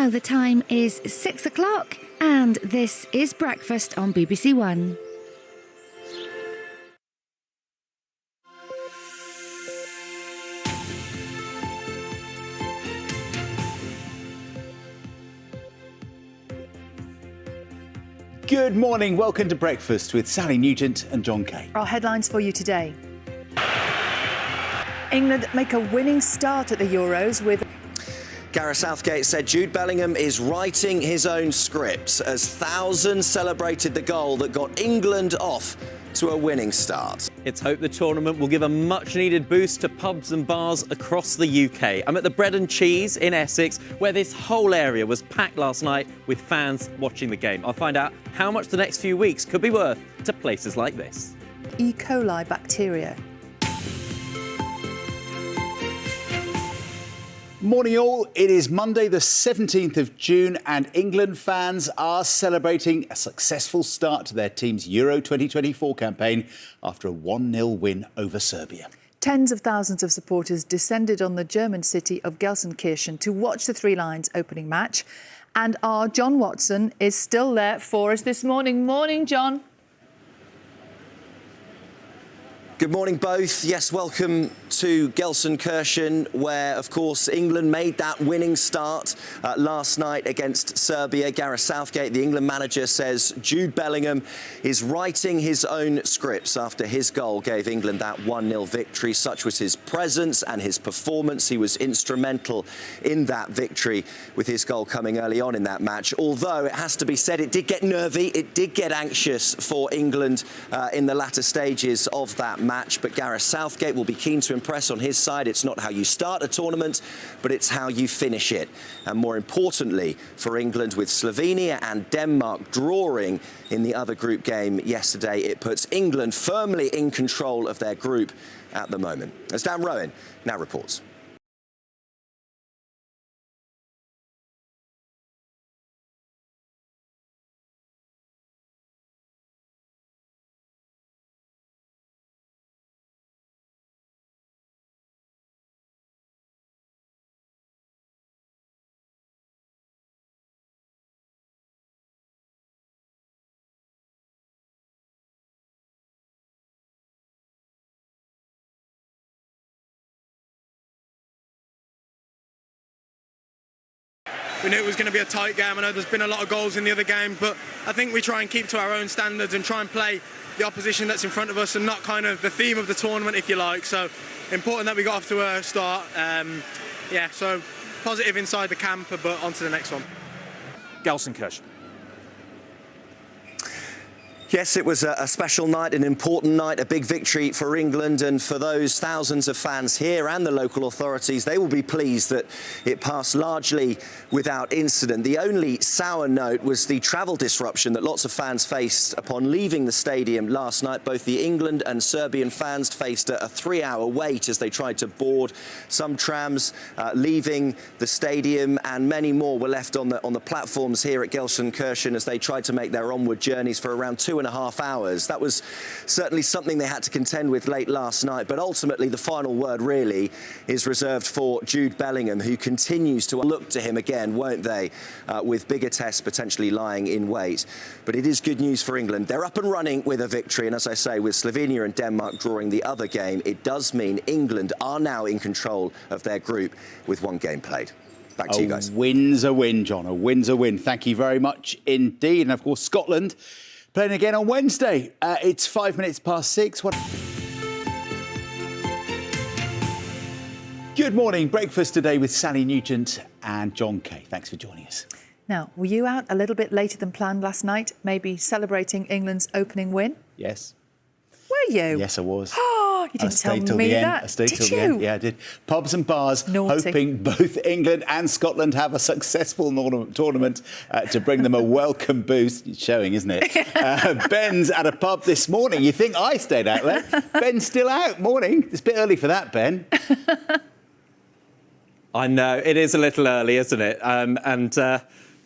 Now the time is 6 o'clock and this is Breakfast on BBC One. Good morning, welcome to Breakfast with Sally Nugent and John Kay. Our headlines for you today. England make a winning start at the Euros with... Gareth Southgate said Jude Bellingham is writing his own script as thousands celebrated the goal that got England off to a winning start. It's hoped the tournament will give a much-needed boost to pubs and bars across the UK. I'm at the Bread and Cheese in Essex, where this whole area was packed last night with fans watching the game. I'll find out how much the next few weeks could be worth to places like this. E. coli bacteria. Morning all, it is Monday the 17th of June and England fans are celebrating a successful start to their team's Euro 2024 campaign after a 1-0 win over Serbia. Tens of thousands of supporters descended on the German city of Gelsenkirchen to watch the Three Lions opening match. And our John Watson is still there for us this morning. Morning, John. Good morning, both. Yes, welcome to Gelsenkirchen, where, of course, England made that winning start last night against Serbia. Gareth Southgate, the England manager, says Jude Bellingham is writing his own scripts after his goal gave England that 1-0 victory. Such was his presence and his performance. He was instrumental in that victory with his goal coming early on in that match. Although, it has to be said, it did get nervy, it did get anxious for England in the latter stages of that match. But Gareth Southgate will be keen to impress on his side. It's not how you start a tournament, but it's how you finish it. And more importantly, for England, with Slovenia and Denmark drawing in the other group game yesterday, it puts England firmly in control of their group at the moment. As Dan Rowan now reports. We knew it was going to be a tight game. I know there's been a lot of goals in the other game, but I think we try and keep to our own standards and try and play the opposition that's in front of us and not kind of the theme of the tournament, if you like. So important that we got off to a start. So positive inside the camp, but on to the next one. Gelsenkirchen. Yes, it was a special night, an important night, a big victory for England, and for those thousands of fans here and the local authorities, they will be pleased that it passed largely without incident. The only sour note was the travel disruption that lots of fans faced upon leaving the stadium last night. Both the England and Serbian fans faced a 3-hour wait as they tried to board some trams leaving the stadium, and many more were left on the platforms here at Gelsenkirchen as they tried to make their onward journeys for around 2.5 hours. That was certainly something they had to contend with late last night, but ultimately the final word really is reserved for Jude Bellingham, who continues to look to him again, won't they, with bigger tests potentially lying in wait. But it is good news for England. They're up and running with a victory, and as I say, with Slovenia and Denmark drawing the other game, it does mean England are now in control of their group with one game played. Back to you guys. A win's a win, John. A win's a win. Thank you very much indeed. And of course, Scotland playing again on Wednesday. It's 5 minutes past 6. Good morning. Breakfast today with Sally Nugent and John Kay. Thanks for joining us. Now, were you out a little bit later than planned last night, maybe celebrating England's opening win? Yes. Were you? Yes, I was. Oh, you didn't tell me that. I stayed till the end. Yeah, I did. Pubs and bars, Naughty. hoping both England and Scotland have a successful tournament to bring them a welcome boost. It's showing, isn't it? Ben's at a pub this morning. You think I stayed out late? Ben's still out. Morning. It's a bit early for that, Ben. I know, it is a little early, isn't it?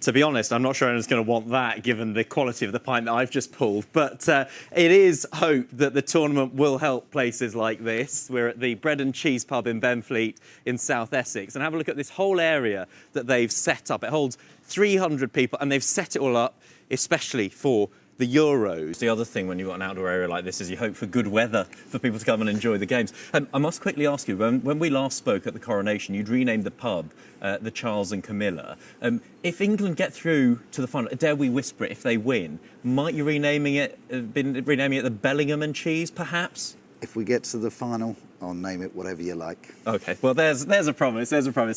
To be honest, I'm not sure anyone's going to want that given the quality of the pint that I've just pulled. But it is hope that the tournament will help places like this. We're at the Bread and Cheese pub in Benfleet in South Essex. And have a look at this whole area that they've set up. It holds 300 people and they've set it all up especially for the Euros. The other thing when you've got an outdoor area like this is you hope for good weather for people to come and enjoy the games. I must quickly ask you, when we last spoke at the coronation, you'd renamed the pub the Charles and Camilla. If England get through to the final, dare we whisper it, if they win, might you renaming it the Bellingham and Cheese, perhaps? If we get to the final, I'll name it whatever you like. OK, well, there's a promise,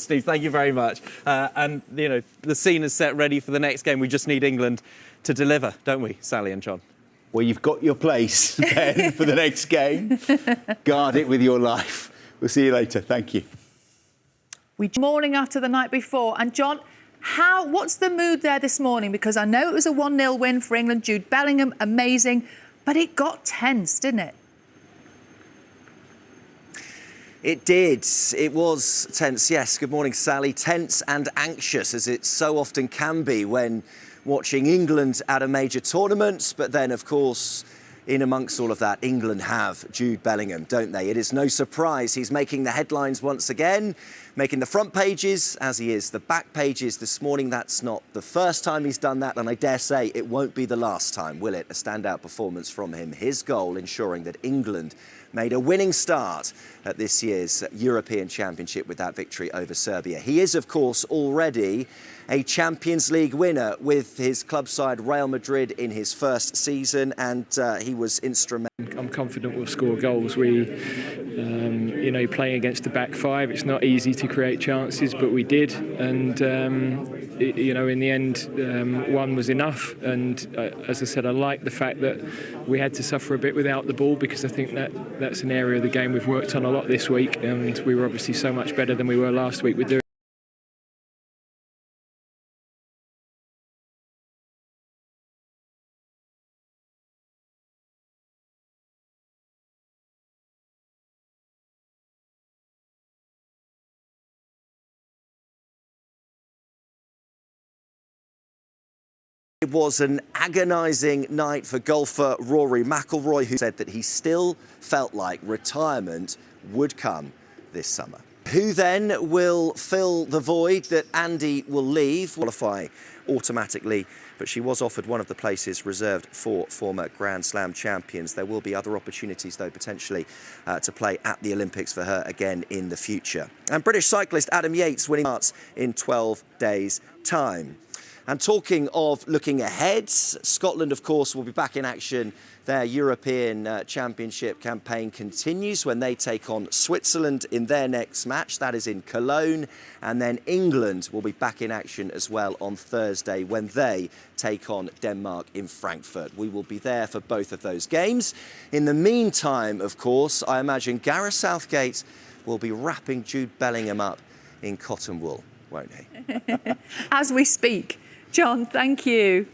Steve, thank you very much. And, you know, the scene is set ready for the next game. We just need England to deliver, don't we, Sally and John? Well, you've got your place, Ben, for the next game. Guard it with your life. We'll see you later. Thank you. Morning after the night before. And John, what's the mood there this morning? Because I know it was a 1-0 win for England. Jude Bellingham, amazing. But it got tense, didn't it? It did. It was tense, yes. Good morning, Sally. Tense and anxious, as it so often can be when watching England at a major tournament. But then, of course, in amongst all of that, England have Jude Bellingham, don't they? It is no surprise he's making the headlines once again, making the front pages as he is the back pages this morning. That's not the first time he's done that, and I dare say it won't be the last time, will it? A standout performance from him. His goal ensuring that England made a winning start at this year's European Championship with that victory over Serbia. He is, of course, already a Champions League winner with his club side Real Madrid in his first season, and he was instrumental. I'm confident we'll score goals. We, playing against the back five, it's not easy to create chances, but we did. And, in the end, one was enough. And as I said, I like the fact that we had to suffer a bit without the ball, because I think that's an area of the game we've worked on a lot this week. And we were obviously so much better than we were last week with doing. It was an agonising night for golfer Rory McIlroy, who said that he still felt like retirement would come this summer. Who then will fill the void that Andy will leave? Qualify automatically, but she was offered one of the places reserved for former Grand Slam champions. There will be other opportunities, though, potentially to play at the Olympics for her again in the future. And British cyclist Adam Yates winning starts in 12 days' time. And talking of looking ahead, Scotland, of course, will be back in action. Their European Championship campaign continues when they take on Switzerland in their next match. That is in Cologne. And then England will be back in action as well on Thursday when they take on Denmark in Frankfurt. We will be there for both of those games. In the meantime, of course, I imagine Gareth Southgate will be wrapping Jude Bellingham up in cotton wool, won't he? As we speak. John, thank you.